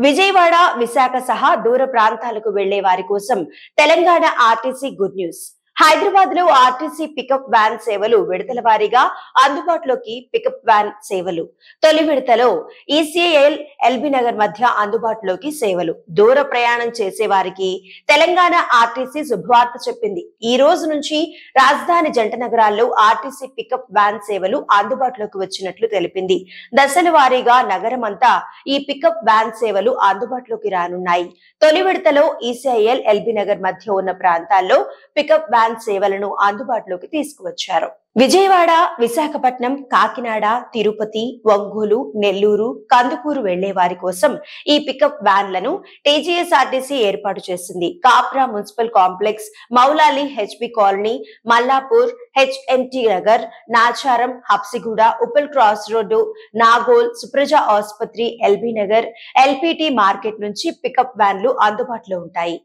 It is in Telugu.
విజయవాడ, విశాఖ సహా దూర ప్రాంతాలకు వెళ్లే వారి కోసం Telangana RTC good news. Hyderabad లో ఆర్టీసీ పికప్ వ్యాన్ సేవలు విడతల వారీగా అందుబాటులోకి. పికప్ వ్యాన్ సేవలు తొలి విడతలో ఈసీఐఎల్ ఎల్బీ నగర్ మధ్య అందుబాటులోకి సేవలు. దూర ప్రయాణం చేసే వారికి తెలంగాణ ఆర్టీసీ శుభవార్త చెప్పింది. ఈ రోజు నుంచి రాజధాని జంట నగరాల్లో ఆర్టీసీ పికప్ వ్యాన్ సేవలు అందుబాటులోకి వచ్చినట్లు తెలిపింది. దశల వారీగా నగరం అంతా ఈ పికప్ వ్యాన్ సేవలు అందుబాటులోకి రానున్నాయి. తొలి విడతలో ఈసీఐఎల్ ఎల్బీ నగర్ మధ్య ఉన్న ప్రాంతాల్లో పికప్ వ్యాన్ సేవలను అందుబాటులోకి తీసుకువచ్చారు. విజయవాడ, విశాఖపట్నం, కాకినాడ, తిరుపతి, ఒంగోలు, నెల్లూరు, కందుకూరు వెళ్లే వారి కోసం ఈ పికప్ వ్యాన్లను టీజీఎస్ఆర్టీసీ ఏర్పాటు చేసింది. Kapra municipal complex, Moula Ali, HB colony, Mallapur, HMT Nagar, Nacharam, Habsiguda, Uppal cross road, Nagole, Supraja ఆసుపత్రి, ఎల్బీ నగర్, ఎల్పీటీ మార్కెట్ నుంచి పికప్ వ్యాన్లు అందుబాటులో ఉంటాయి.